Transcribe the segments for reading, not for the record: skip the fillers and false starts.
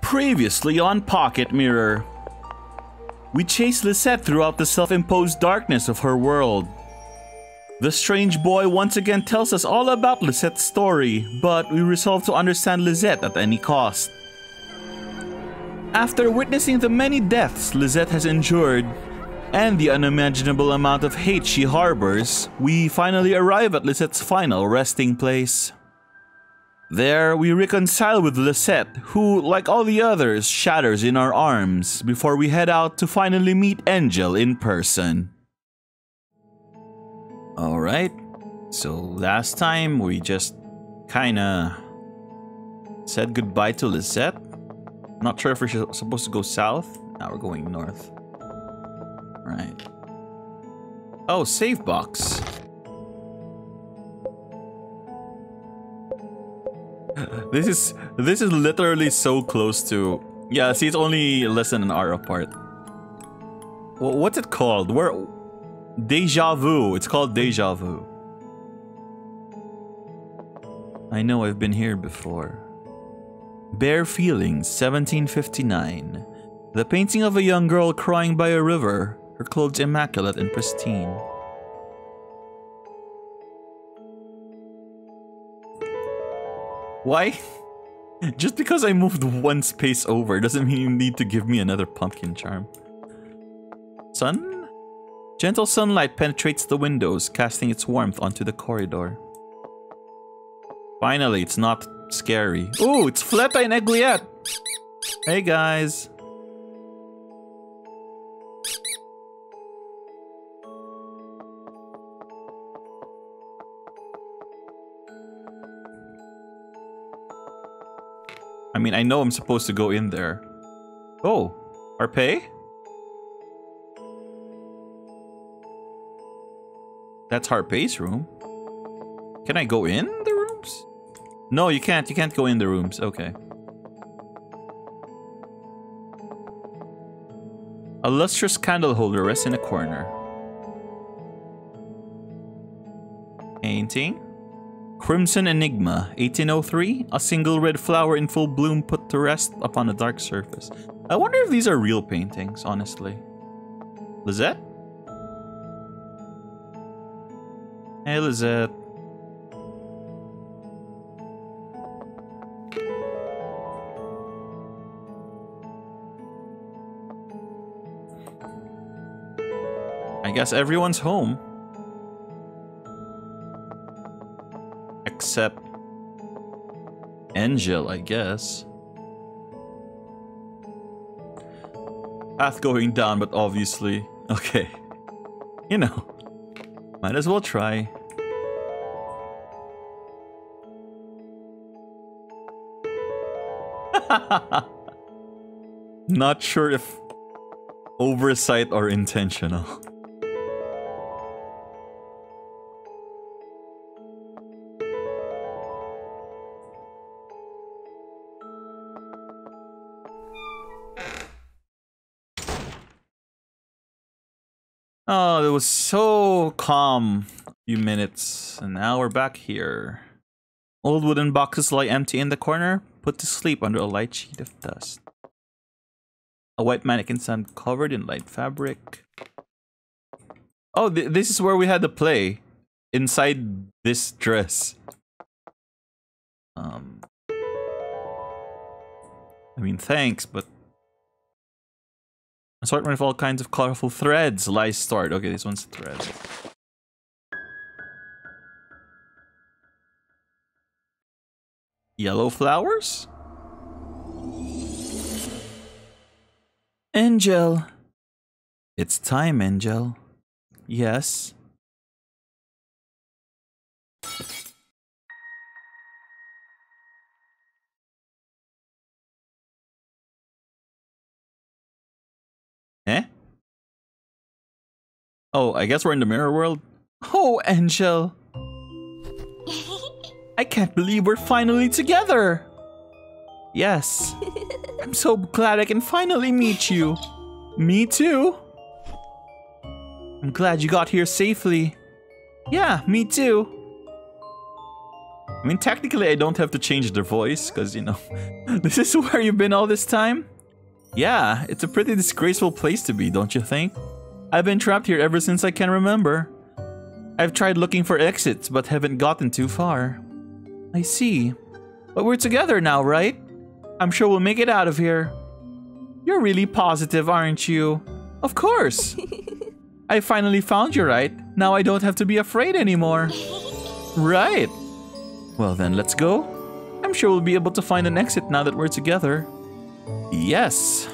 Previously on Pocket Mirror. We chase Lisette throughout the self-imposed darkness of her world. The strange boy once again tells us all about Lisette's story, but we resolve to understand Lisette at any cost. After witnessing the many deaths Lisette has endured, and the unimaginable amount of hate she harbors, we finally arrive at Lisette's final resting place. There, we reconcile with Lisette, who, like all the others, shatters in our arms before we head out to finally meet Enjel in person. Alright, so last time we just kinda said goodbye to Lisette. Not sure if we're supposed to go south. Now we're going north. Right. Oh, save box. This is literally so close to... Yeah, see, it's only less than an hour apart. Well, what's it called? Deja Vu. It's called Deja Vu. I know I've been here before. Bare Feelings, 1759. The painting of a young girl crying by a river, her clothes immaculate and pristine. Why? Just because I moved one space over doesn't mean you need to give me another pumpkin charm. Sun? Gentle sunlight penetrates the windows, casting its warmth onto the corridor. Finally, it's not scary. Ooh, it's Fleta and Egliette! Hey guys! I mean, I know I'm supposed to go in there. Oh, Arpe? That's Harpay's room. Can I go in the rooms? No, you can't. You can't go in the rooms. Okay. A lustrous candle holder rests in a corner. Painting. Crimson Enigma, 1803. A single red flower in full bloom put to rest upon a dark surface. I wonder if these are real paintings, honestly. Lisette? Hey, Lisette. I guess everyone's home. Except Enjel, I guess. Path going down, but obviously... Okay. You know. Might as well try. Not sure if oversight or intentional. Oh, it was so calm a few minutes, and now we're back here. Old wooden boxes lie empty in the corner, put to sleep under a light sheet of dust. A white mannequin stand covered in light fabric. Oh, this is where we had the play. Inside this dress. I mean, thanks, but... Assortment of all kinds of colorful threads lies stored. Okay, this one's a thread. Yellow flowers? Enjel. It's time, Enjel. Yes. Eh? Oh, I guess we're in the mirror world. Oh, Enjel. I can't believe we're finally together. Yes. I'm so glad I can finally meet you. Me too. I'm glad you got here safely. Yeah, me too. I mean, technically, I don't have to change the voice, because, you know, this is where you've been all this time? Yeah, it's a pretty disgraceful place to be, don't you think? I've been trapped here ever since I can remember. I've tried looking for exits, but haven't gotten too far. I see. But we're together now, right? I'm sure we'll make it out of here. You're really positive, aren't you? Of course. I finally found you, right? Now I don't have to be afraid anymore. Right. Well then, let's go. I'm sure we'll be able to find an exit now that we're together. Yes.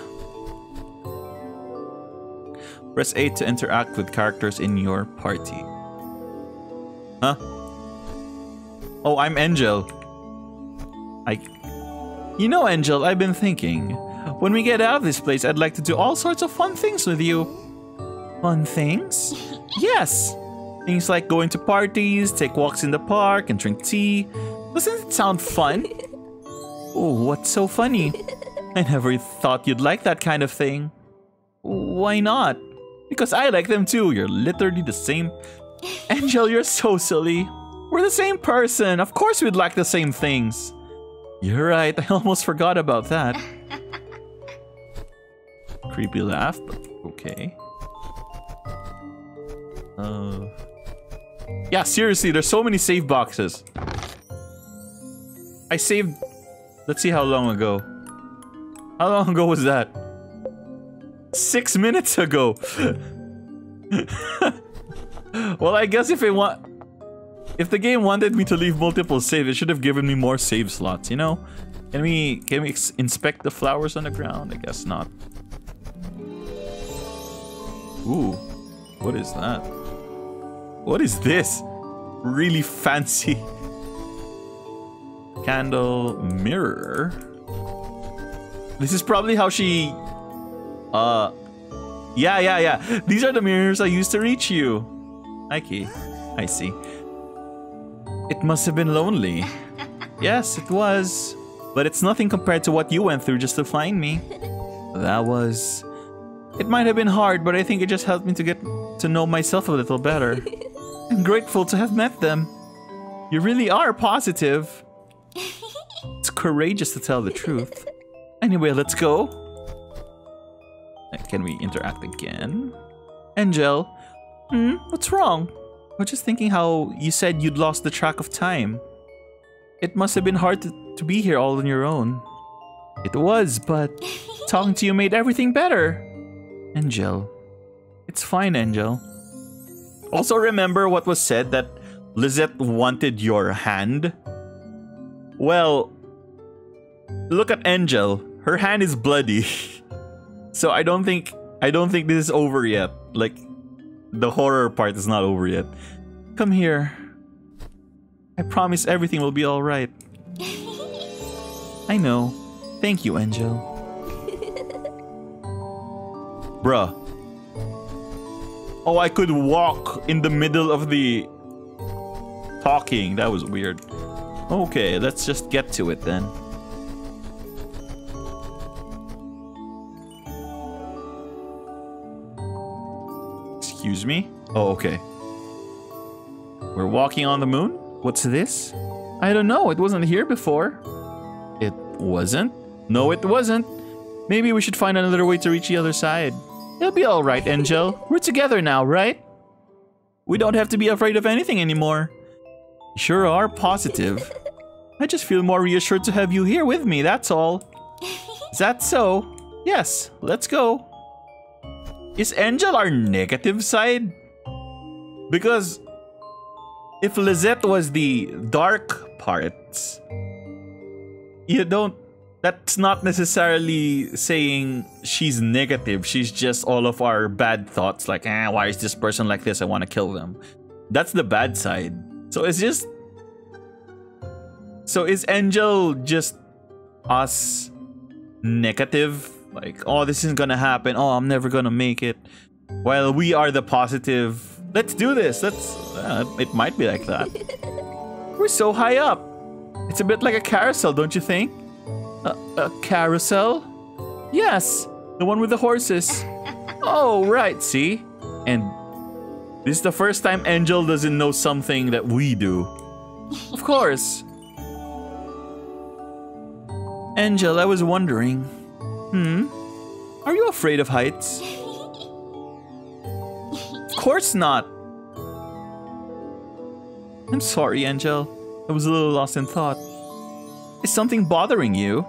Press A to interact with characters in your party. Huh? Oh, I'm Enjel. You know, Enjel, I've been thinking. When we get out of this place, I'd like to do all sorts of fun things with you. Fun things? Yes. Things like going to parties, take walks in the park, and drink tea. Doesn't it sound fun? Oh, what's so funny? I never thought you'd like that kind of thing. Why not? Because I like them too. You're literally the same. Enjel, you're so silly. We're the same person. Of course we'd like the same things. You're right. I almost forgot about that. Creepy laugh, but okay. Yeah, seriously, there's so many save boxes. I saved... Let's see how long ago. How long ago was that? 6 minutes ago. Well, I guess if the game wanted me to leave multiple saves, it should have given me more save slots, you know? Can we inspect the flowers on the ground? I guess not. Ooh, what is that? What is this? Really fancy. Candle mirror. This is probably how she... Yeah. These are the mirrors I used to reach you. Nike. I see. It must have been lonely. Yes, it was. But it's nothing compared to what you went through just to find me. That was... It might have been hard, but I think it just helped me to get to know myself a little better. I'm grateful to have met them. You really are positive. It's courageous to tell the truth. Anyway, let's go. Can we interact again? Enjel. What's wrong? I was just thinking how you said you'd lost the track of time. It must have been hard to be here all on your own. It was, but talking to you made everything better. Enjel. It's fine, Enjel. Also remember what was said, that Lisette wanted your hand? Well, look at Enjel. Her hand is bloody. So I don't think this is over yet. Like, the horror part is not over yet. Come here. I promise everything will be alright. I know. Thank you, Enjel. Bruh. Oh, I could walk in the middle of the talking. That was weird. Okay, let's just get to it then. Excuse me? Oh, okay. We're walking on the moon? What's this? I don't know. It wasn't here before. It wasn't? No, it wasn't. Maybe we should find another way to reach the other side. It'll be alright, Enjel. We're together now, right? We don't have to be afraid of anything anymore. You sure are positive. I just feel more reassured to have you here with me, that's all. Is that so? Yes, let's go. Is Enjel our negative side? Because if Lisette was the dark parts, you don't... That's not necessarily saying she's negative. She's just all of our bad thoughts. Like, why is this person like this? I want to kill them. That's the bad side. So it's just... So is Enjel just us negative? Like, oh, this isn't gonna happen. Oh, I'm never gonna make it. While we are the positive. Let's do this. Let's... it might be like that. We're so high up. It's a bit like a carousel, don't you think? A carousel? Yes, the one with the horses. Oh, right, see? And this is the first time Enjel doesn't know something that we do. Of course. Enjel, I was wondering. Are you afraid of heights? Of course not. I'm sorry, Enjel. I was a little lost in thought. Is something bothering you?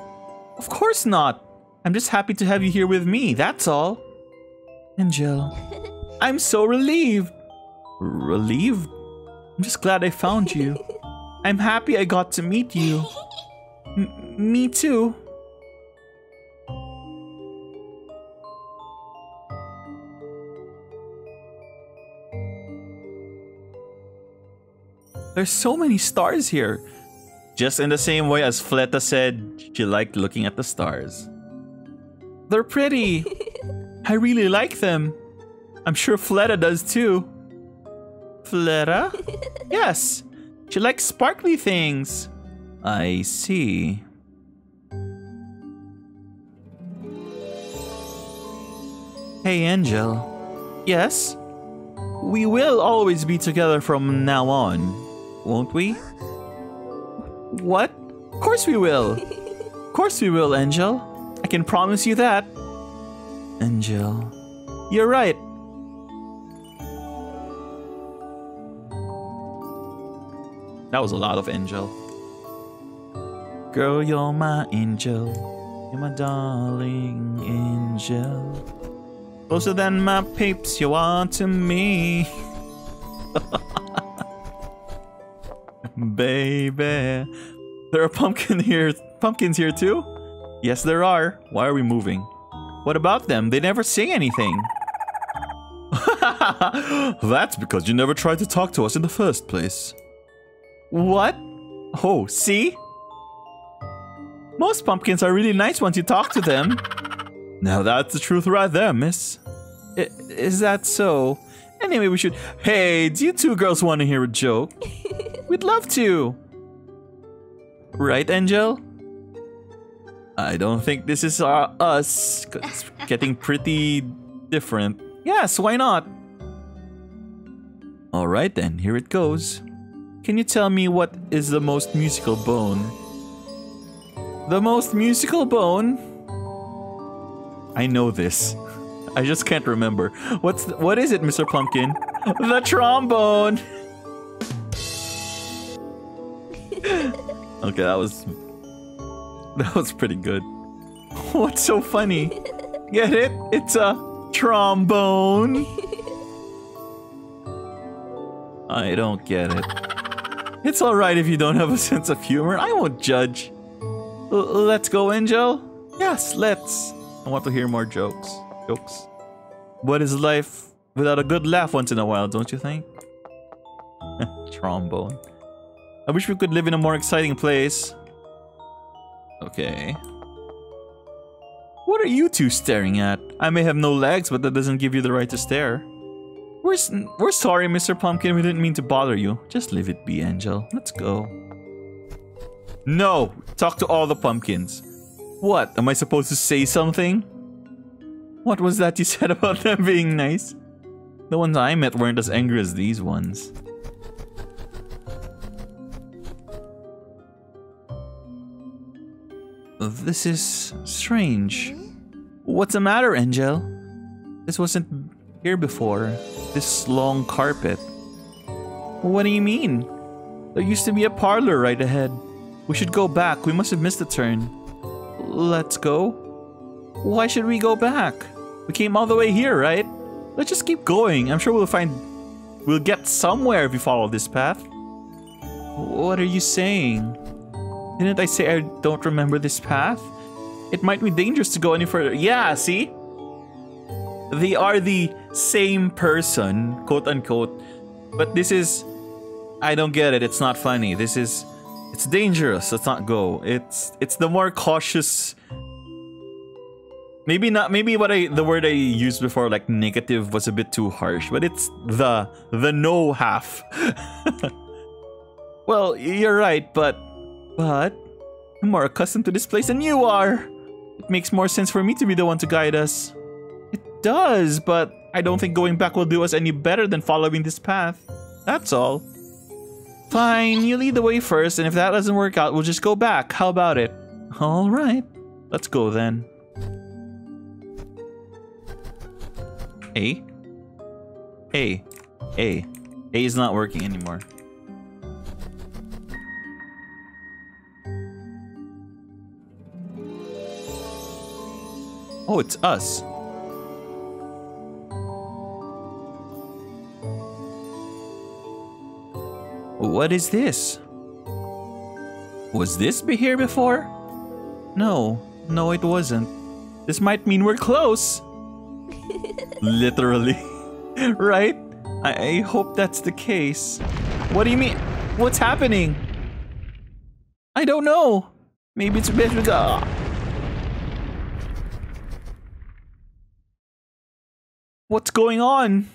Of course not. I'm just happy to have you here with me, that's all. Enjel, I'm so relieved. Relieved? I'm just glad I found you. I'm happy I got to meet you. Me too. There's so many stars here. Just in the same way as Fleta said she liked looking at the stars. They're pretty. I really like them. I'm sure Fleta does too. Fleta? Yes. She likes sparkly things. I see. Hey, Enjel. Yes? We will always be together from now on, won't we? What? Of course we will. Of course we will, Enjel. I can promise you that. Enjel. You're right. That was a lot of Enjel. Girl, you're my angel. You're my darling angel. Closer than my peeps you are to me. Baby. There are pumpkins here too? Yes, there are. Why are we moving? What about them? They never say anything. That's because you never tried to talk to us in the first place. What? Oh, see? Most pumpkins are really nice once you talk to them. Now that's the truth right there, miss. Is that so? Anyway, we should... Hey, do you two girls want to hear a joke? We'd love to. Right, Enjel? I don't think this is us. It's getting pretty different. Yes, why not? Alright then, here it goes. Can you tell me what is the most musical bone? The most musical bone? I know this. I just can't remember. What is it, Mr. Pumpkin? The trombone! Okay, that was pretty good. What's so funny? Get it? It's a trombone. I don't get it. It's alright if you don't have a sense of humor. I won't judge. Let's go, Enjel? Yes, let's. I want to hear more jokes. What is life without a good laugh once in a while, don't you think? Trombone. I wish we could live in a more exciting place. Okay. What are you two staring at? I may have no legs, but that doesn't give you the right to stare. We're sorry, Mr. Pumpkin. We didn't mean to bother you. Just leave it be, Enjel. Let's go. No! Talk to all the pumpkins. What? Am I supposed to say something? What was that you said about them being nice? The ones I met weren't as angry as these ones. This is strange. What's the matter, Enjel? This wasn't here before. This long carpet. What do you mean? There used to be a parlor right ahead. We should go back. We must have missed a turn. Let's go. Why should we go back? We came all the way here, right? Let's just keep going. I'm sure we'll get somewhere if we follow this path. What are you saying? Didn't I say I don't remember this path? It might be dangerous to go any further. Yeah, see? They are the same person, quote unquote. But this is... I don't get it. It's not funny. This is... It's dangerous. Let's not go. It's the more cautious... Maybe not. Maybe the word I used before, like negative, was a bit too harsh. But it's the no half. Well, you're right, but I'm more accustomed to this place than you are. It makes more sense for me to be the one to guide us. It does, but I don't think going back will do us any better than following this path. That's all. Fine, you lead the way first, and if that doesn't work out, we'll just go back. How about it? Alright, let's go then. A? A. A. A is not working anymore. Oh, it's us. What is this? Was this here before? No, it wasn't. This might mean we're close. Literally. Right? I hope that's the case. What do you mean? What's happening? I don't know. Maybe it's a bit... What's going on?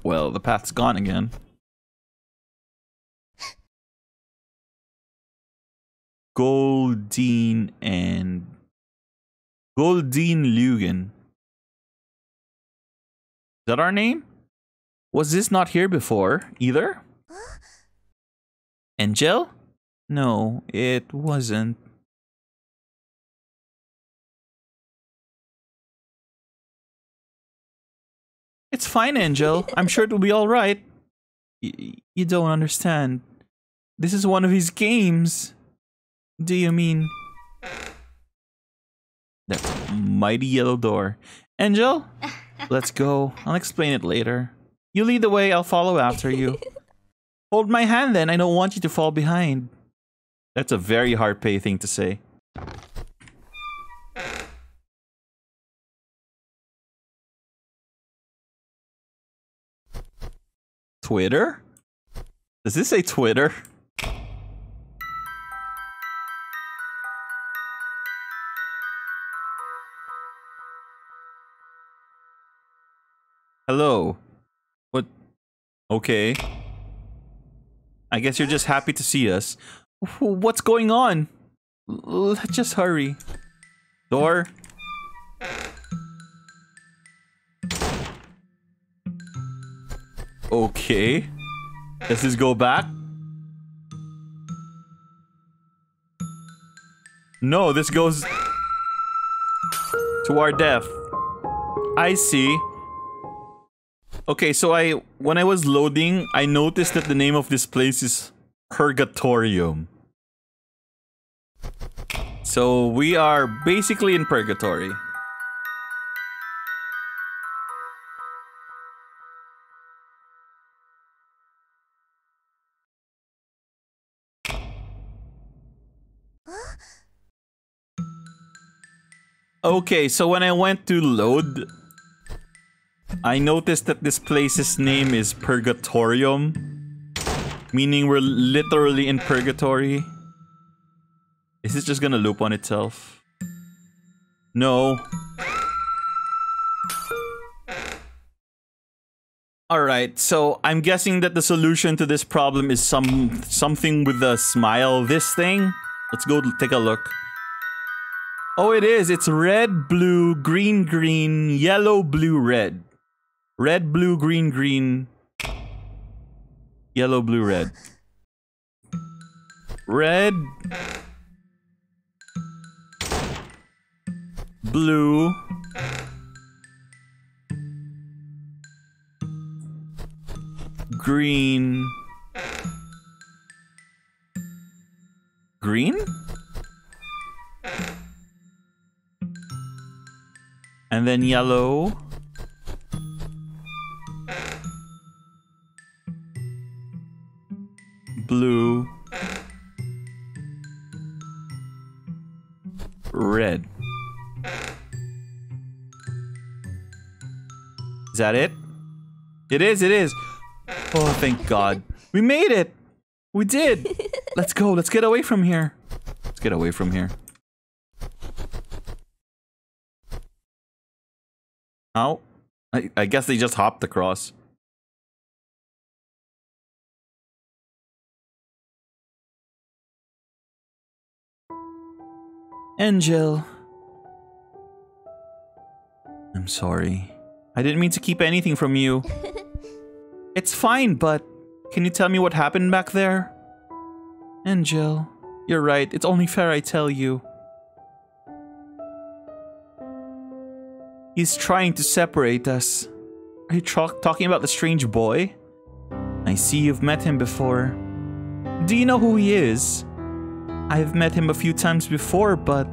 Well, the path's gone again. Goldine Lugan. Is that our name? Was this not here before either? Enjel? No, it wasn't. It's fine, Enjel. I'm sure it'll be alright. You don't understand. This is one of his games. Do you mean... That mighty yellow door. Enjel? Let's go. I'll explain it later. You lead the way, I'll follow after you. Hold my hand then, I don't want you to fall behind. That's a very hard-pay thing to say. Twitter? Does this say Twitter? Hello. What? Okay. I guess you're just happy to see us. What's going on? Let's just hurry. Door. Okay. Does this go back? No, this goes to our death. I see. Okay, so when I was loading, I noticed that the name of this place is Purgatorium. So we are basically in purgatory. Okay, so when I went to load, I noticed that this place's name is Purgatorium, meaning we're literally in purgatory. Is this just gonna loop on itself? No. Alright, so I'm guessing that the solution to this problem is something with the smile this thing. Let's go take a look. Oh, it is. It's red, blue, green, green, yellow, blue, red. Red, blue, green, green, yellow, blue, red. Red, blue, green, green? And then yellow. Blue. Red. Is that it? It is, it is. Oh, thank God. We made it! We did! Let's go, let's get away from here. Let's get away from here. How? I guess they just hopped across. Enjel. I'm sorry. I didn't mean to keep anything from you. It's fine, but can you tell me what happened back there? Enjel, You're right. It's only fair I tell you. He's trying to separate us. Are you talking about the strange boy? I see you've met him before. Do you know who he is? I've met him a few times before, but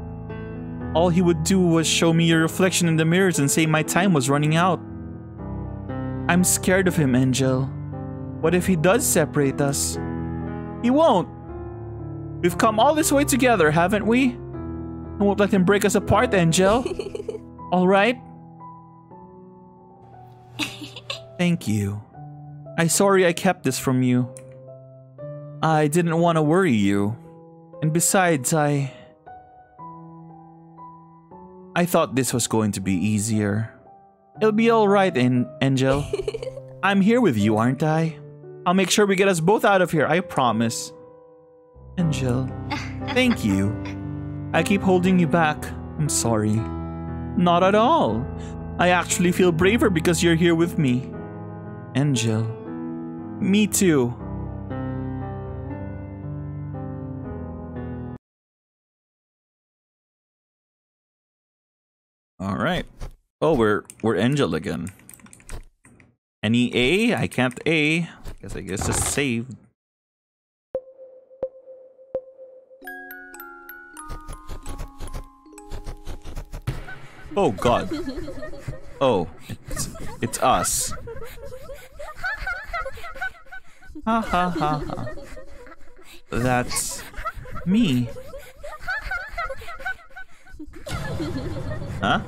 all he would do was show me your reflection in the mirrors and say my time was running out. I'm scared of him, Enjel. What if he does separate us? He won't. We've come all this way together, haven't we? I won't let him break us apart, Enjel. All right? Thank you. I'm sorry I kept this from you. I didn't want to worry you. And besides, I thought this was going to be easier. It'll be alright, Enjel. I'm here with you, aren't I? I'll make sure we get us both out of here, I promise. Enjel, thank you. I keep holding you back. I'm sorry. Not at all. I actually feel braver because you're here with me. Enjel. Me too. Alright. Oh, we're Enjel again. Any A? I can't A. I guess just saved. Oh god. Oh, it's us. Ha ha ha ha. That's me. Huh?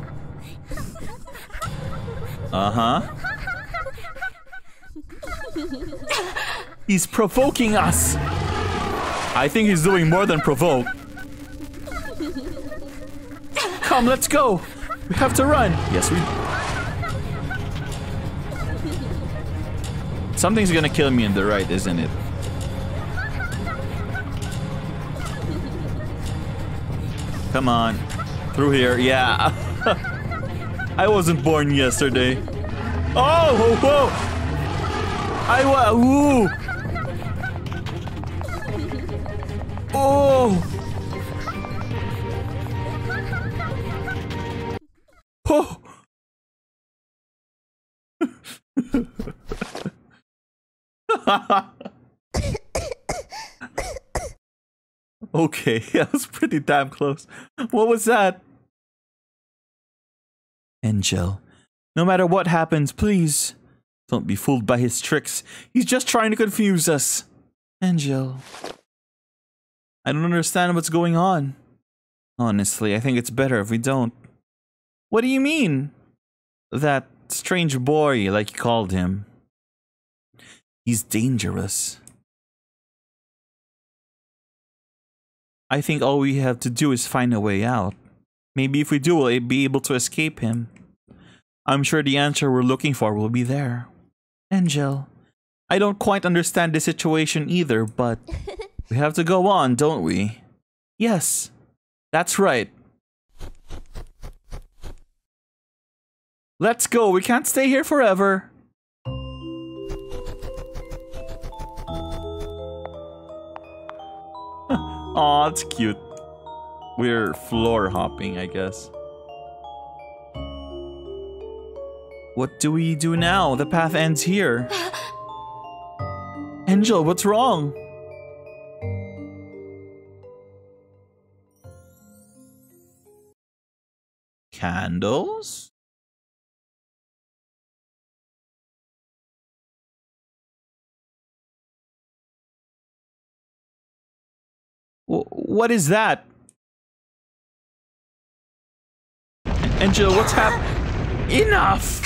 Uh-huh. He's provoking us. I think he's doing more than provoke. Come, let's go. We have to run. Yes, we... Something's gonna kill me in the right, isn't it? Come on. Through here. Yeah. I wasn't born yesterday. Oh, whoa. Ooh. Oh. Oh. Okay, that was pretty damn close. What was that? Enjel, no matter what happens, please don't be fooled by his tricks. He's just trying to confuse us. Enjel, I don't understand what's going on. Honestly, I think it's better if we don't. What do you mean? That strange boy, like you called him. He's dangerous. I think all we have to do is find a way out. Maybe if we do, we'll be able to escape him. I'm sure the answer we're looking for will be there. Enjel, I don't quite understand the situation either, but we have to go on, don't we? Yes, that's right. Let's go, we can't stay here forever. Aw, it's cute. We're floor hopping, I guess. What do we do now? The path ends here. Enjel, what's wrong? Candles? What is that? Enjel, what's happening? Enough!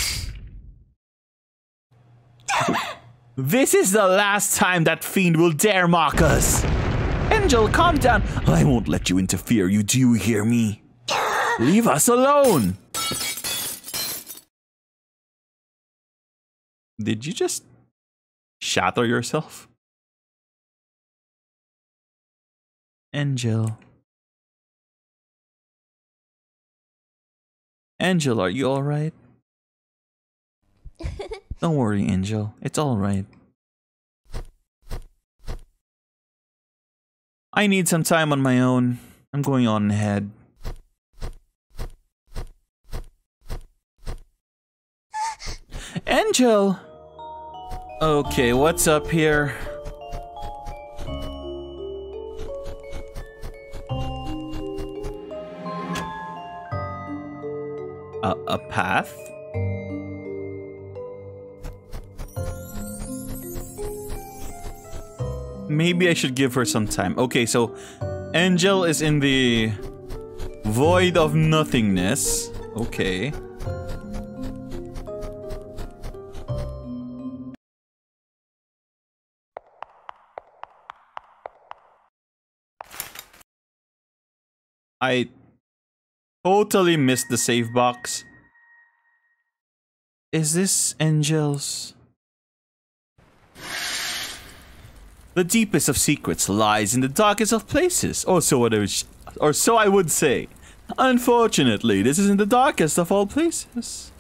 This is the last time that fiend will dare mock us. Enjel, calm down. I won't let you interfere, you do hear me? Leave us alone! Did you just shatter yourself? Enjel. Enjel, are you alright? Don't worry, Enjel. It's alright. I need some time on my own. I'm going on ahead. Enjel! Okay, what's up here? A path? Maybe I should give her some time. Okay, so Enjel is in the void of nothingness. Okay. I totally missed the save box. Is this Enjel's? The deepest of secrets lies in the darkest of places, or so I would say. Unfortunately, this isn't the darkest of all places.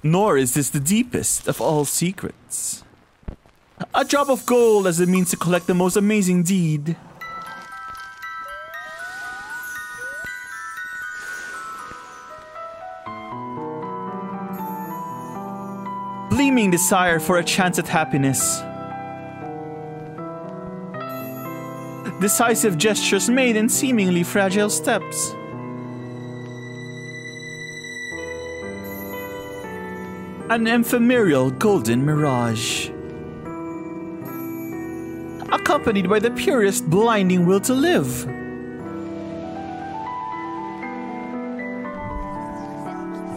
Nor is this the deepest of all secrets. A drop of gold as a means to collect the most amazing deed. Gleaming desire for a chance at happiness. Decisive gestures made in seemingly fragile steps. An ephemeral golden mirage. Accompanied by the purest blinding will to live.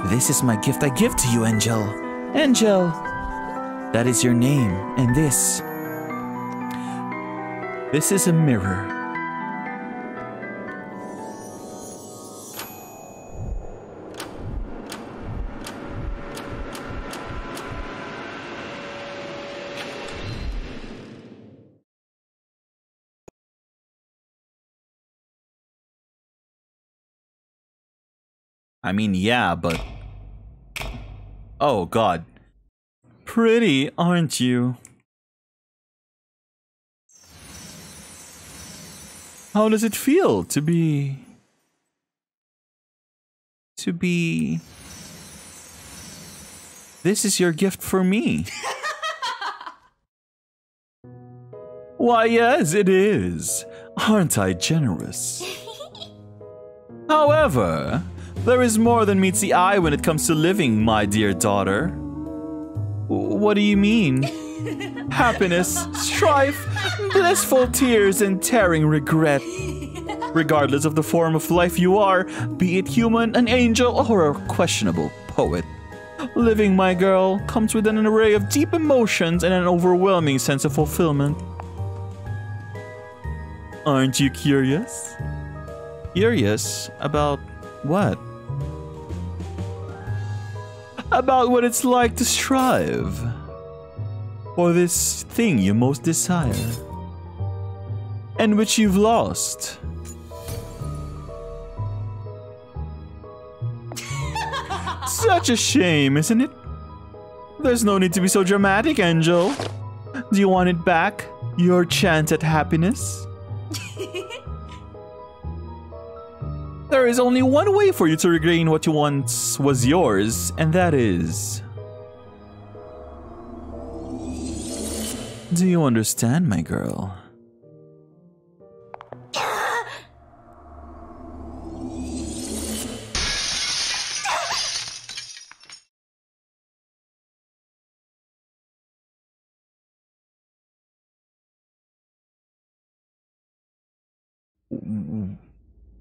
This is my gift I give to you, Enjel. Enjel, that is your name, and this is a mirror. I mean, yeah, but... Oh, God. Pretty, aren't you? How does it feel to be... This is your gift for me. Why, yes, it is. Aren't I generous? However... there is more than meets the eye when it comes to living, my dear daughter. What do you mean? Happiness, strife, blissful tears, and tearing regret. Regardless of the form of life you are, be it human, an angel, or a questionable poet. Living, my girl, comes with an array of deep emotions and an overwhelming sense of fulfillment. Aren't you curious? Curious about what? About what it's like to strive for this thing you most desire and which you've lost. Such a shame, isn't it? There's no need to be so dramatic, Enjel. Do you want it back? Your chance at happiness? There is only one way for you to regain what you once was yours, and that is... Do you understand, my girl?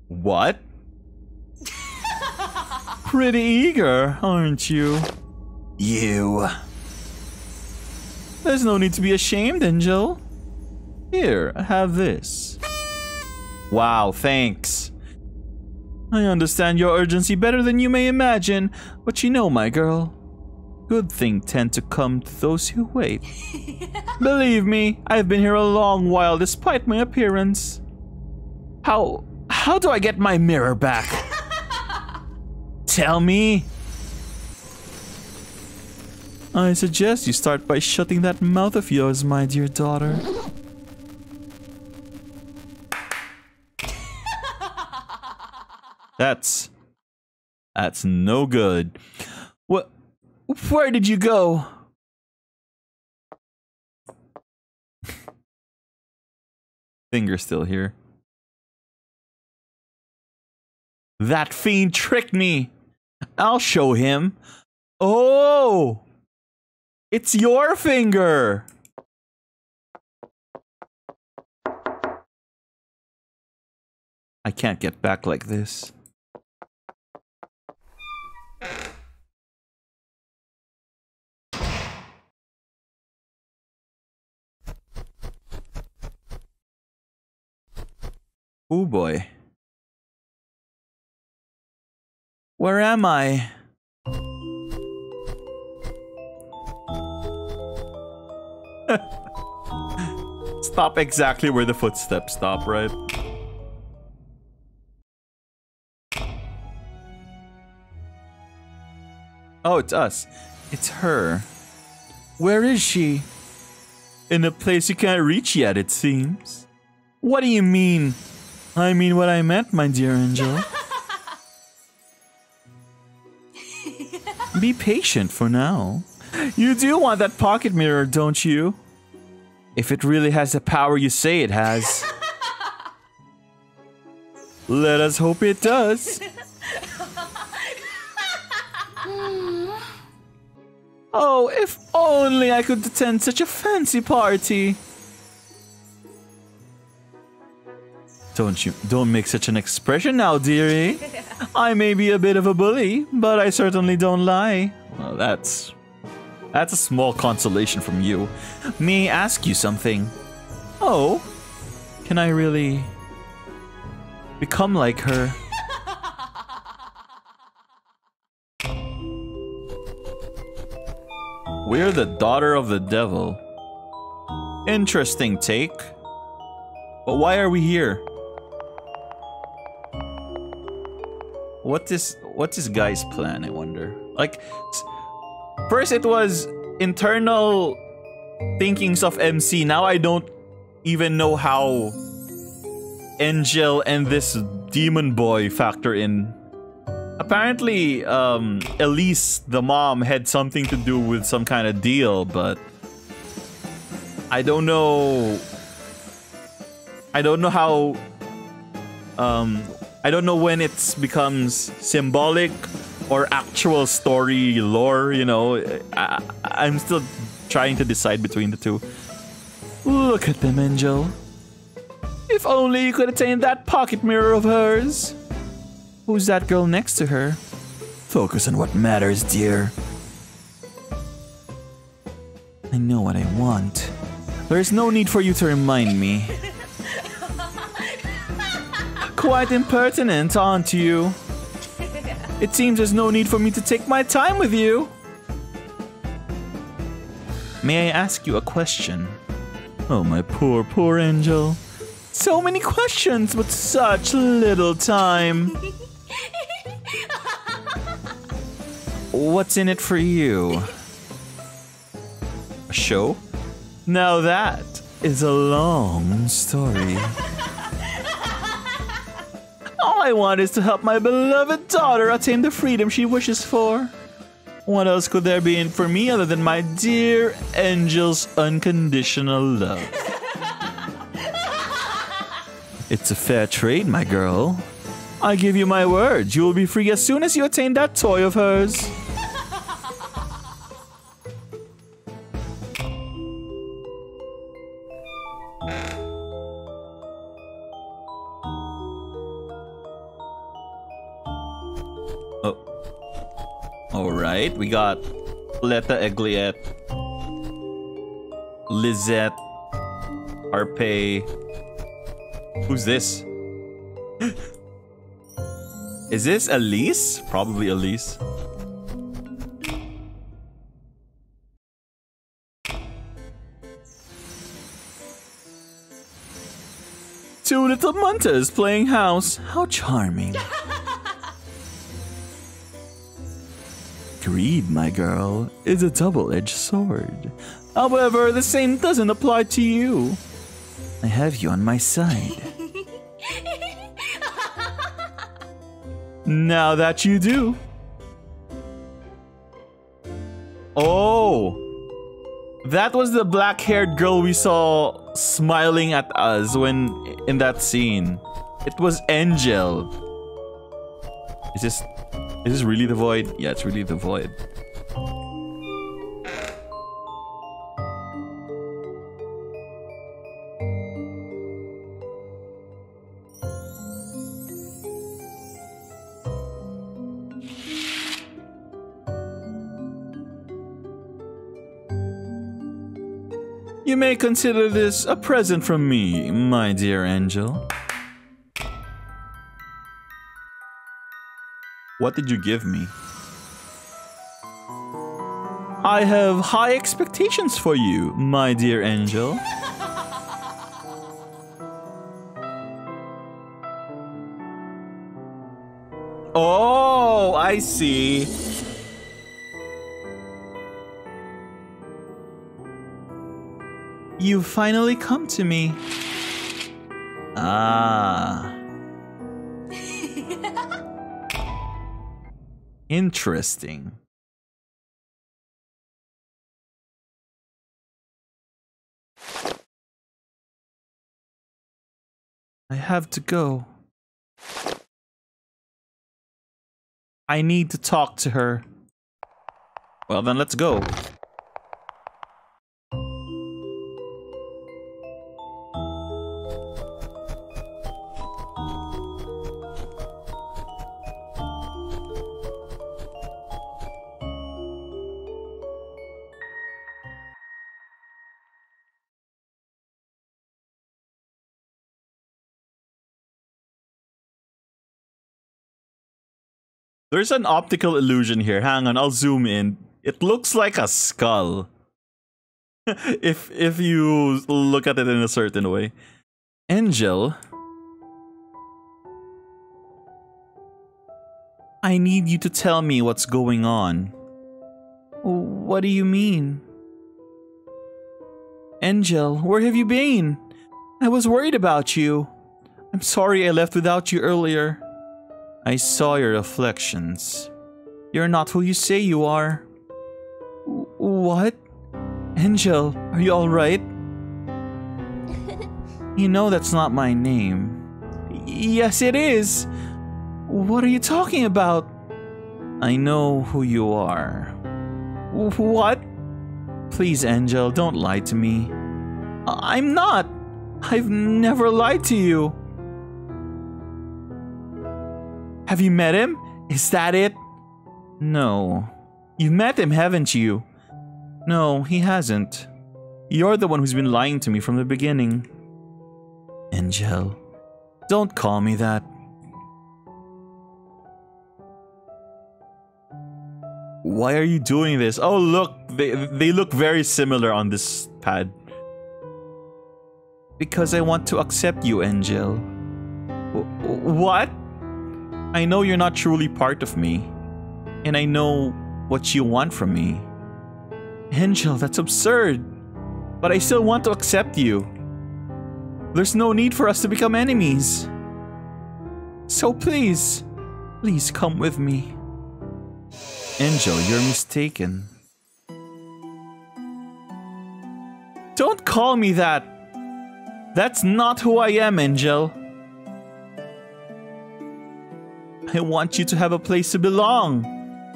What? Pretty eager, aren't you? You. There's no need to be ashamed, Enjel. Here, have this. Wow, thanks. I understand your urgency better than you may imagine, but you know, my girl, good things tend to come to those who wait. Believe me, I've been here a long while despite my appearance. How do I get my mirror back? Tell me. I suggest you start by shutting that mouth of yours, my dear daughter. That's no good. What? Where did you go? Finger's still here. That fiend tricked me. I'll show him. Oh! It's your finger! I can't get back like this. Oh boy. Where am I? Stop exactly where the footsteps stop, right? Oh, it's us. It's her. Where is she? In a place you can't reach yet, it seems. What do you mean? I mean what I meant, my dear angel. Be patient for now. You do want that pocket mirror, don't you? If it really has the power you say it has. Let us hope it does. Oh, if only I could attend such a fancy party. Don't make such an expression now, dearie. I may be a bit of a bully, but I certainly don't lie. Well, that's a small consolation from you. May I ask you something? Oh, can I really become like her? We're the daughter of the devil. Interesting take. But why are we here? What's this guy's plan, I wonder? Like, first it was internal thinkings of MC. Now I don't even know how Enjel and this demon boy factor in. Apparently, Elise, the mom, had something to do with some kind of deal, but I don't know. I don't know how. I don't know when it becomes symbolic or actual story lore. You know, I'm still trying to decide between the two. Look at them, Enjel. If only you could attain that pocket mirror of hers. Who's that girl next to her? Focus on what matters, dear. I know what I want. There is no need for you to remind me. Quite impertinent, aren't you? It seems there's no need for me to take my time with you. May I ask you a question? Oh, my poor, poor Enjel. So many questions, but such little time. What's in it for you? A show? Now that is a long story. All I want is to help my beloved daughter attain the freedom she wishes for. What else could there be in for me other than my dear Enjel's unconditional love? It's a fair trade, my girl. I give you my word, you will be free as soon as you attain that toy of hers. Alright, we got Letta Egliette, Lisette, Arpe. Who's this? Is this Elise? Probably Elise. Two little munters playing house. How charming. Greed, my girl, is a double-edged sword. However, the same doesn't apply to you. I have you on my side. Now that you do. Oh! That was the black-haired girl we saw smiling at us when in that scene. It was Enjel. Is this really the void? Yeah, it's really the void. You may consider this a present from me, my dear Enjel. What did you give me? I have high expectations for you, my dear Enjel. Oh, I see. You've finally come to me. Ah. Interesting. I have to go. I need to talk to her. Well, then let's go. There's an optical illusion here. Hang on, I'll zoom in. It looks like a skull. if you look at it in a certain way. Enjel, I need you to tell me what's going on. What do you mean? Enjel, where have you been? I was worried about you. I'm sorry I left without you earlier. I saw your reflections. You're not who you say you are. What? Enjel, are you alright? You know that's not my name. Yes, it is. What are you talking about? I know who you are. What? Please, Enjel, don't lie to me. I'm not. I've never lied to you. Have you met him? Is that it? No. You've met him, haven't you? No, he hasn't. You're the one who's been lying to me from the beginning. Enjel, don't call me that. Why are you doing this? Oh, look, they look very similar on this pad. Because I want to accept you, Enjel. What? I know you're not truly part of me, and I know what you want from me. Enjel, that's absurd. But I still want to accept you. There's no need for us to become enemies. So please, please come with me. Enjel, you're mistaken. Don't call me that. That's not who I am, Enjel. I want you to have a place to belong.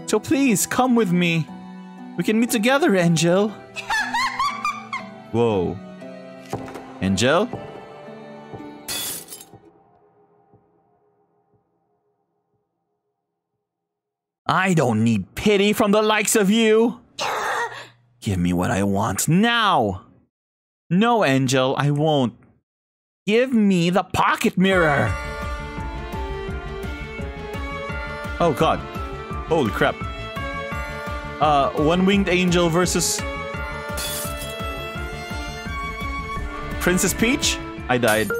So please, come with me. We can meet together, Enjel. Whoa. Enjel? I don't need pity from the likes of you. Give me what I want now. No, Enjel, I won't. Give me the pocket mirror. Oh god. Holy crap. One-winged angel versus Princess Peach? I died.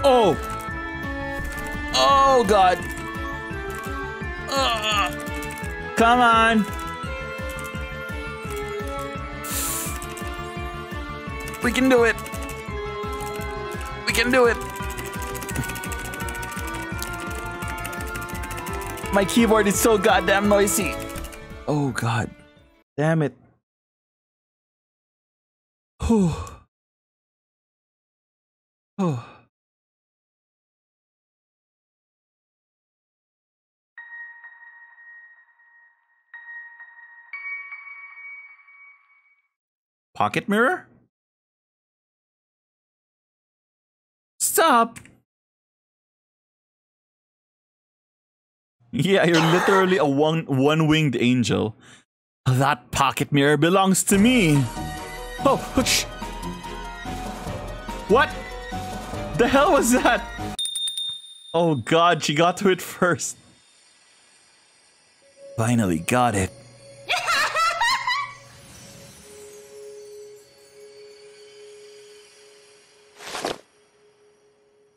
Oh! Oh, God! Come on! We can do it! We can do it! My keyboard is so goddamn noisy. Oh, God. Damn it. Whew. Oh. Pocket mirror? Stop! Yeah, you're literally a one-winged angel. That pocket mirror belongs to me. Oh, shh. What? The hell was that? Oh God, she got to it first. Finally got it.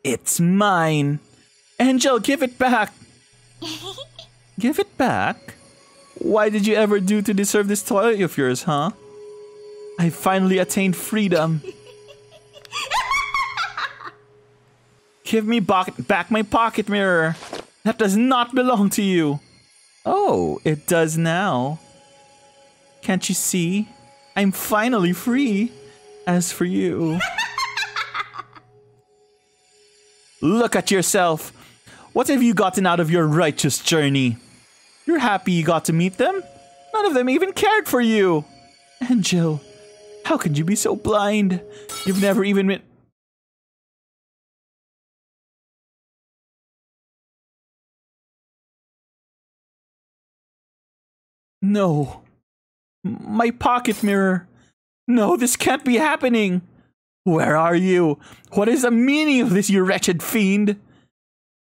It's mine. Enjel, give it back. Give it back? Why did you ever do to deserve this toy of yours, huh? I finally attained freedom. Give me back my pocket mirror. That does not belong to you. Oh, it does now. Can't you see? I'm finally free. As for you... Look at yourself. What have you gotten out of your righteous journey? You're happy you got to meet them? None of them even cared for you. Enjel, how could you be so blind? You've never even been... No. My pocket mirror. No, this can't be happening. Where are you? What is the meaning of this, you wretched fiend?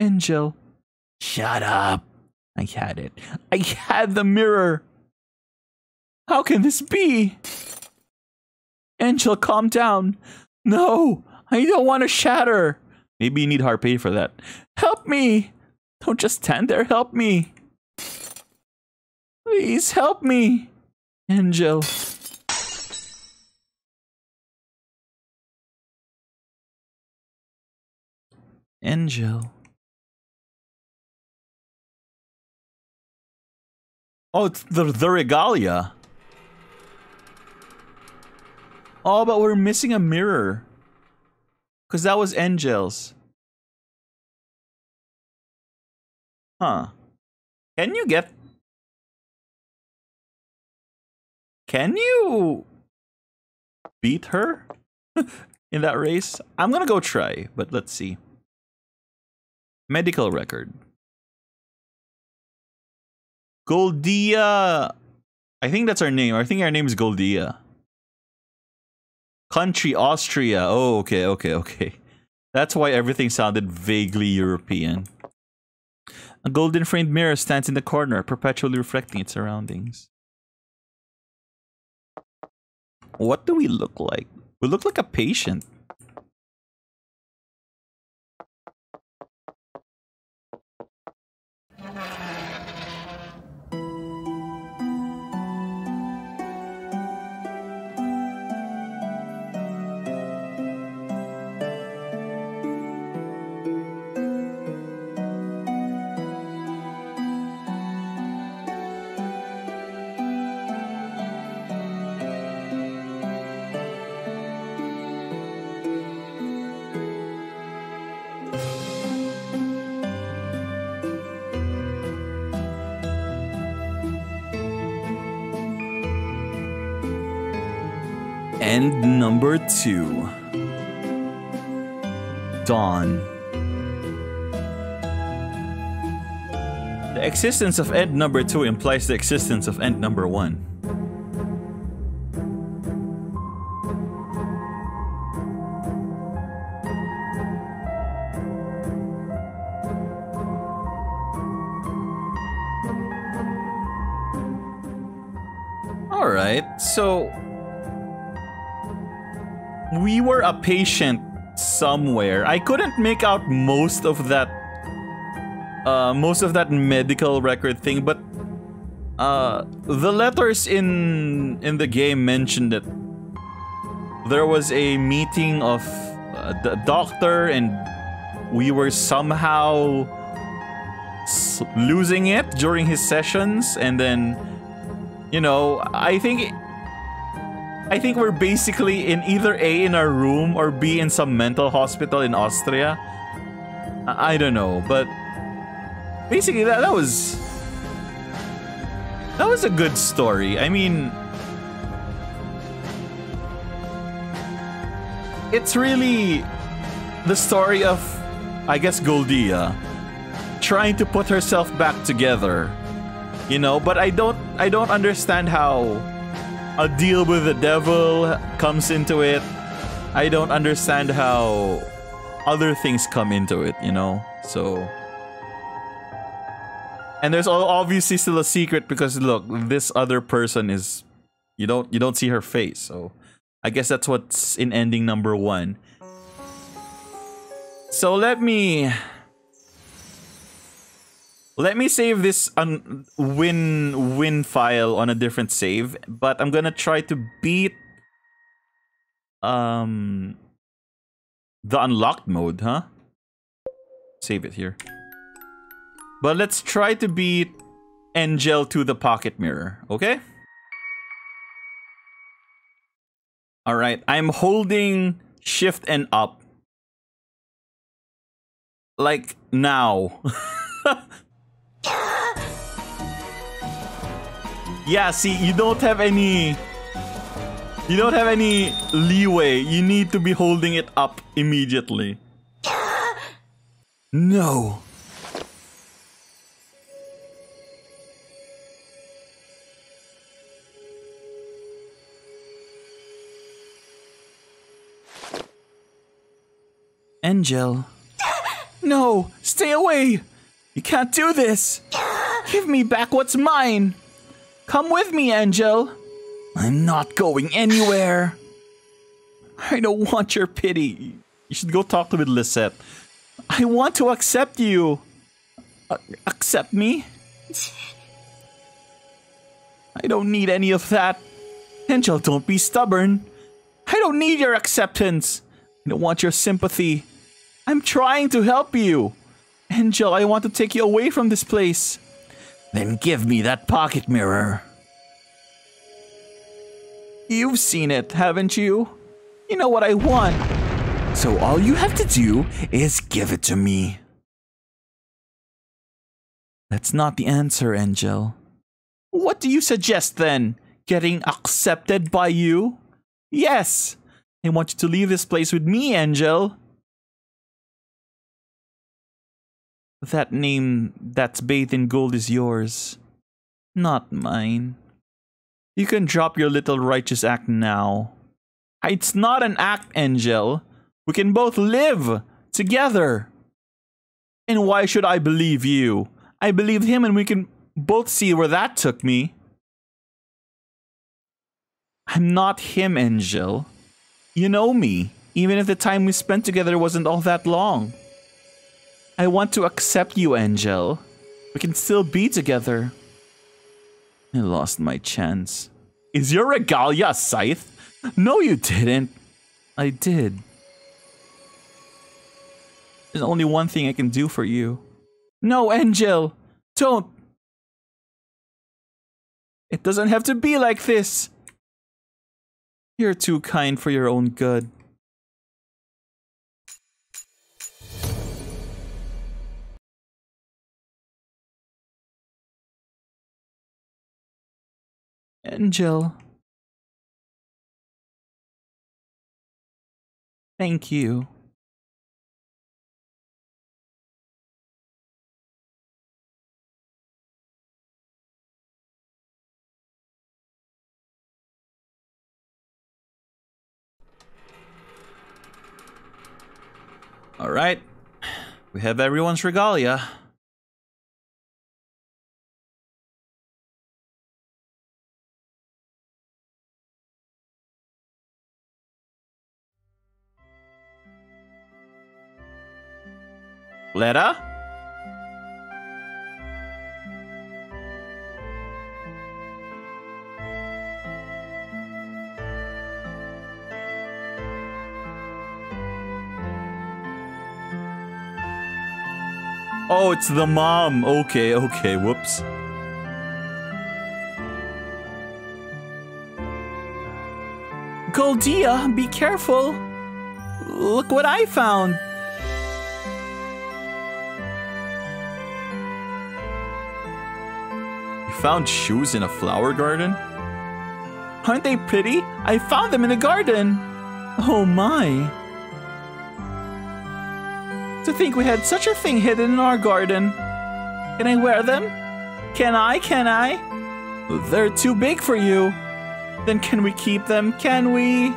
Enjel. Shut up. I had it. I had the mirror. How can this be? Enjel, calm down. No, I don't want to shatter. Maybe you need Harpay for that. Help me. Don't just stand there. Help me. Please help me. Enjel. Enjel. Oh, it's the regalia. Oh, but we're missing a mirror. Because that was Enjel's. Huh. Can you get... Can you... beat her? In that race? I'm gonna go try, but let's see. Medical record. Goldia. I think that's our name. I think our name is Goldia. Country, Austria. Oh, okay. That's why everything sounded vaguely European. A golden framed mirror stands in the corner, perpetually reflecting its surroundings. What do we look like? We look like a patient. End number 2. Dawn. The existence of end number 2 implies the existence of end number 1. Alright, so... we were a patient somewhere. I couldn't make out most of that medical record thing, but the letters in the game mentioned that there was a meeting of the doctor, and we were somehow losing it during his sessions, and then, you know, I think we're basically in either A, in our room, or B, in some mental hospital in Austria. I don't know, but basically that was a good story. I mean, it's really the story of, I guess, Goldia trying to put herself back together, you know. But I don't understand how a deal with the devil comes into it. I don't understand how other things come into it, you know. So, and there's obviously still a secret, because look, this other person is, you don't see her face. So I guess that's what's in ending number 1. So let me save this win file on a different save, but I'm gonna try to beat the unlocked mode, huh? Save it here. But let's try to beat Enjel to the pocket mirror, okay? Alright, I'm holding shift and up. Like, now. Yeah, see, you don't have any leeway. You need to be holding it up immediately. No. Enjel. No, stay away. You can't do this. Give me back what's mine. Come with me, Enjel. I'm not going anywhere. I don't want your pity. You should go talk with Lisette. I want to accept you. Accept me? I don't need any of that. Enjel, don't be stubborn. I don't need your acceptance. I don't want your sympathy. I'm trying to help you. Enjel, I want to take you away from this place. Then give me that pocket mirror. You've seen it, haven't you? You know what I want. So all you have to do is give it to me. That's not the answer, Enjel. What do you suggest then? Getting accepted by you? Yes. I want you to leave this place with me, Enjel. That name that's bathed in gold is yours, not mine. You can drop your little righteous act now. It's not an act, Enjel. We can both live together. And why should I believe you? I believed him, and we can both see where that took me. I'm not him, Enjel. You know me, even if the time we spent together wasn't all that long. I want to accept you, Enjel. We can still be together. I lost my chance. Is your regalia a scythe? No, you didn't. I did. There's only one thing I can do for you. No, Enjel! Don't! It doesn't have to be like this! You're too kind for your own good. Enjel. Thank you. Alright. We have everyone's regalia. Letta? Oh, it's the mom. Okay, okay, whoops. Goldia, be careful. Look what I found. You found shoes in a flower garden? Aren't they pretty? I found them in a garden. Oh my. To think we had such a thing hidden in our garden. Can I wear them? Can I? Can I? They're too big for you. Then can we keep them? Can we?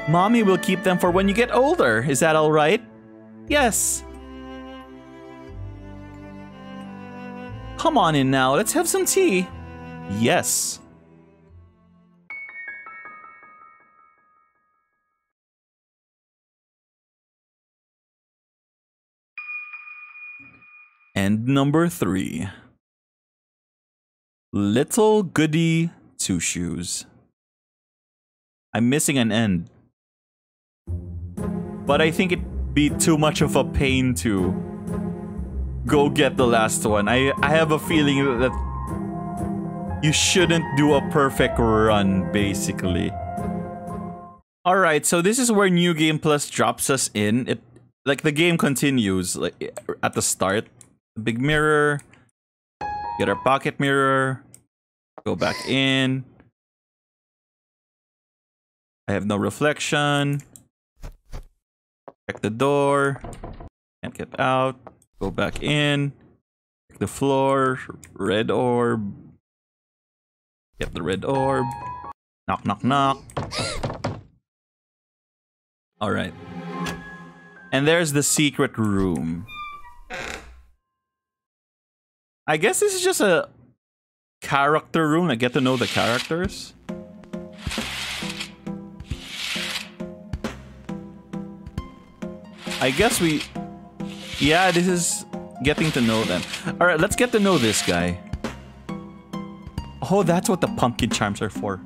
Mommy will keep them for when you get older. Is that all right? Yes. Come on in now. Let's have some tea. Yes. And number 3. Little Goody Two Shoes. I'm missing an end. But I think it'd be too much of a pain to go get the last one. I have a feeling that you shouldn't do a perfect run, basically. Alright, so this is where New Game Plus drops us in. Like, the game continues like at the start. Big mirror. Get our pocket mirror. Go back in. I have no reflection. Check the door. Can't get out. Go back in. Check the floor. Red orb. Get the red orb. Knock, knock, knock. Alright. And there's the secret room. I guess this is just a character room. I get to know the characters. I guess we... Yeah, this is getting to know them. Alright, let's get to know this guy. Oh, that's what the pumpkin charms are for.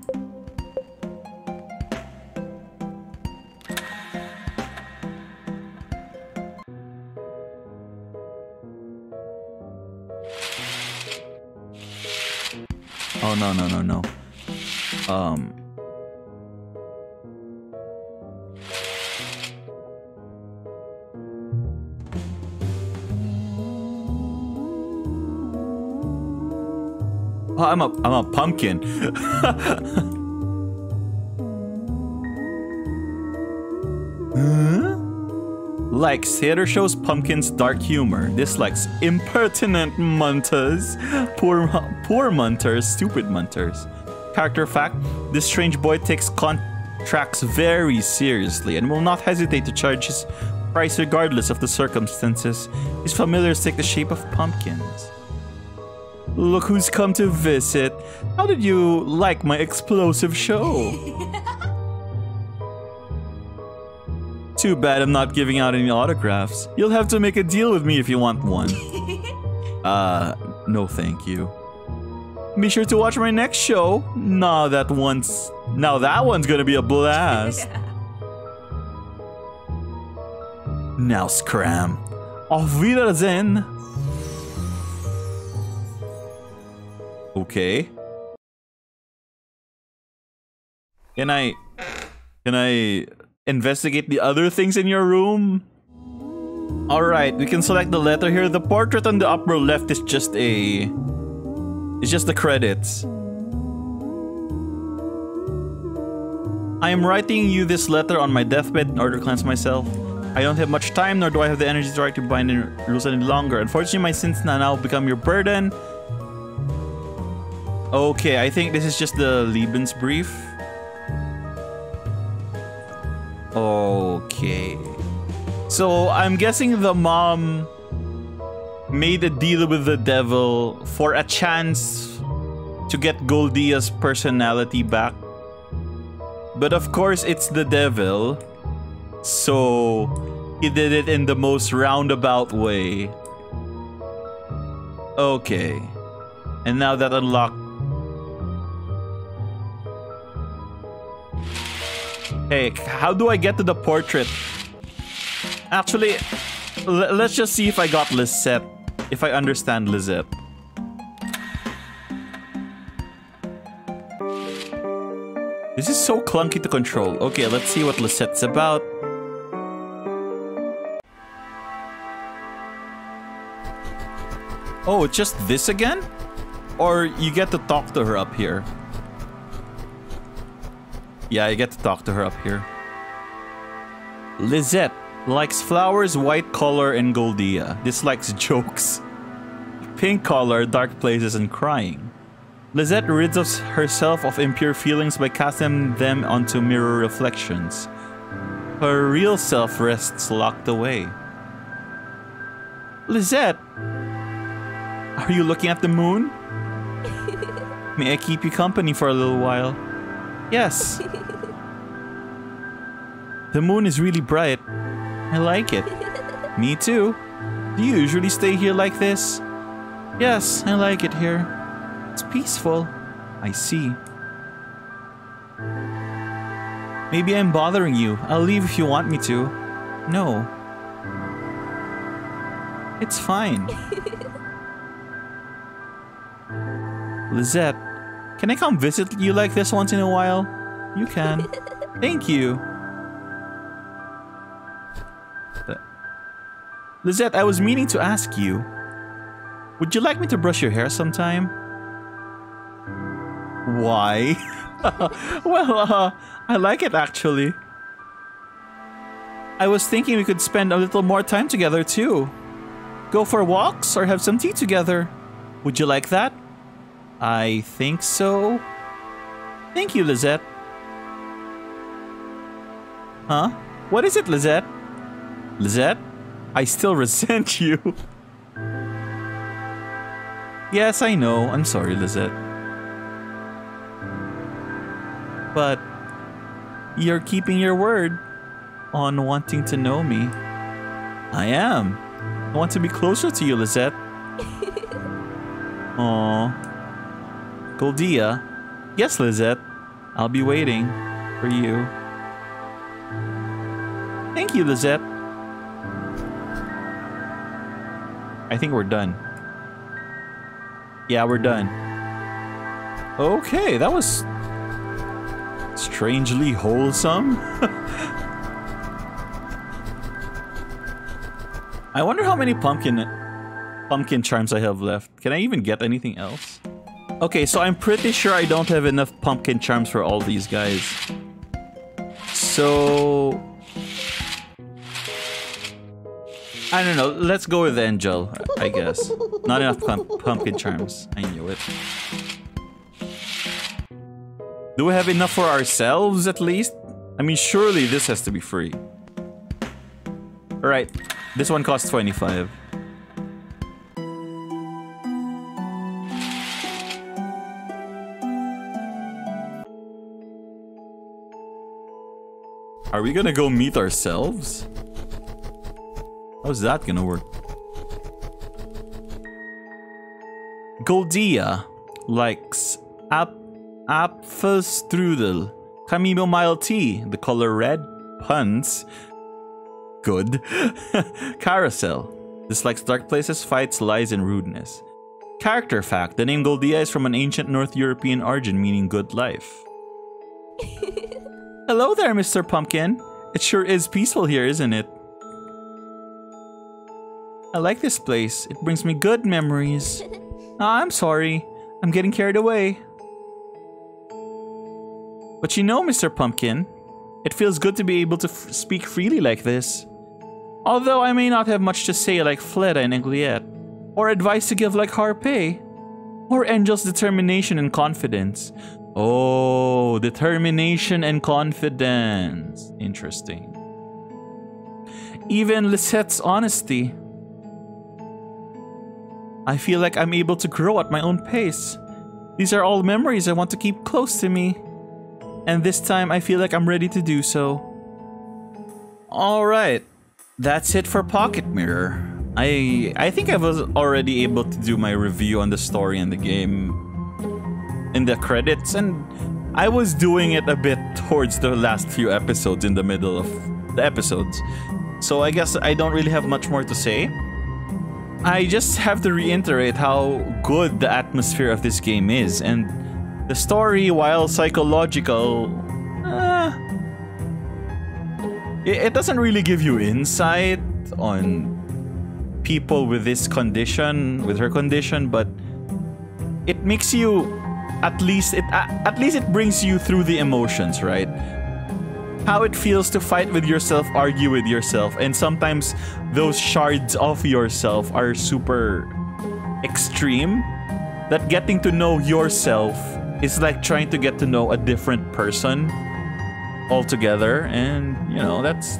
Oh, no, no, no, no. Oh, I'm a pumpkin. Huh? Likes theater shows pumpkin's dark humor. Dislikes impertinent munters. Poor munters. Stupid munters. Character fact: this strange boy takes contracts very seriously and will not hesitate to charge his price regardless of the circumstances. His familiars take the shape of pumpkins. Look who's come to visit. How did you like my explosive show? Too bad I'm not giving out any autographs. You'll have to make a deal with me if you want one. No thank you. Be sure to watch my next show. Now that one's gonna be a blast. Now scram. Auf Wiedersehen. Okay. Can I investigate the other things in your room? Alright, we can select the letter here. The portrait on the upper left is just the credits. I am writing you this letter on my deathbed in order to cleanse myself. I don't have much time, nor do I have the energy to write your binding rules any longer. Unfortunately, my sins now become your burden. Okay, I think this is just the Lebensbrief. Okay. So, I'm guessing the mom made a deal with the devil for a chance to get Goldia's personality back. But of course, it's the devil. So, He did it in the most roundabout way. Okay. And now that unlocked. Hey, how do I get to the portrait? Actually, let's just see if I got Lisette. If I understand Lisette. This is so clunky to control. Okay, let's see what Lisette's about. Oh, it's just this again? Or you get to talk to her up here? Yeah, you get to talk to her up here. Lisette likes flowers, white color, and Goldia. Dislikes jokes. Pink color, dark places, and crying. Lisette rids herself of impure feelings by casting them onto mirror reflections. Her real self rests locked away. Lisette! Are you looking at the moon? May I keep you company for a little while? Yes. The moon is really bright. I like it. Me too. Do you usually stay here like this? Yes, I like it here. It's peaceful. I see. Maybe I'm bothering you. I'll leave if you want me to. No. It's fine. Lisette, can I come visit you like this once in a while? You can. Thank you. Lisette, I was meaning to ask you. Would you like me to brush your hair sometime? Why? Well, I like it actually. I was thinking we could spend a little more time together too. Go for walks or have some tea together. Would you like that? I think so. Thank you, Lisette. Huh? What is it, Lisette? Lisette? I still resent you. Yes, I know. I'm sorry, Lisette. But you're keeping your word on wanting to know me. I am. I want to be closer to you, Lisette. Aww. Goldia. Yes, Lisette. I'll be waiting for you. Thank you, Lisette. I think we're done. Yeah, we're done. Okay, that was strangely wholesome. I wonder how many pumpkin charms I have left. Can I even get anything else? Okay, so I'm pretty sure I don't have enough pumpkin charms for all these guys. So I don't know. Let's go with Enjel, I guess. Not enough pumpkin charms. I knew it. Do we have enough for ourselves at least? I mean, surely this has to be free. Alright. This one costs 25. Are we gonna go meet ourselves? How's that gonna work? Goldia likes apfelstrudel, chamomile tea, the color red, puns, good, carousel, dislikes dark places, fights, lies, and rudeness. Character fact, the name Goldia is from an ancient North European origin meaning good life. Hello there, Mr. Pumpkin. It sure is peaceful here, isn't it? I like this place. It brings me good memories. I'm sorry. I'm getting carried away. But you know, Mr. Pumpkin, it feels good to be able to speak freely like this. Although I may not have much to say like Fleda and Engliette, or advice to give like Harpe, or Enjel's determination and confidence. Oh, determination and confidence. Interesting. Even Lisette's honesty. I feel like I'm able to grow at my own pace. These are all memories I want to keep close to me. And this time I feel like I'm ready to do so. Alright. that's it for Pocket Mirror. I think I was already able to do my review on the story and the game in the credits, and I was doing it a bit towards the last few episodes in the middle of the episodes. So I guess I don't really have much more to say. I just have to reiterate how good the atmosphere of this game is, and the story, while psychological, it doesn't really give you insight on people with this condition, with her condition, but it makes you, at least it brings you through the emotions, right? How it feels to fight with yourself, argue with yourself, and sometimes those shards of yourself are super extreme. That getting to know yourself is like trying to get to know a different person altogether, and you know, that's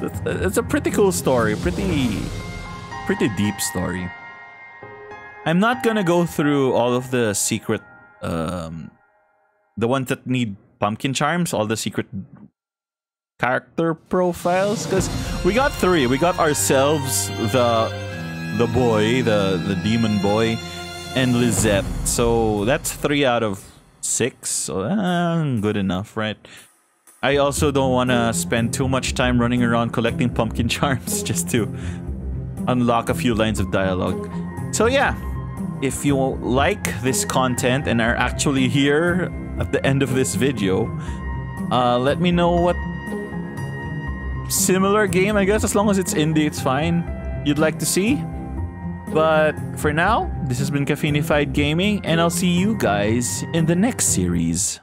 a pretty cool story, pretty deep story. I'm not gonna go through all of the secret, the ones that need pumpkin charms, all the secret character profiles, because we got 3. We got ourselves, the boy, the demon boy, and Lisette. So that's 3 out of 6. So good enough, right? I also don't want to spend too much time running around collecting pumpkin charms just to unlock a few lines of dialogue. So yeah, if you like this content and are actually here at the end of this video, let me know what similar game, I guess, as long as it's indie, it's fine, you'd like to see. But for now, this has been Caffeinified Gaming, and I'll see you guys in the next series.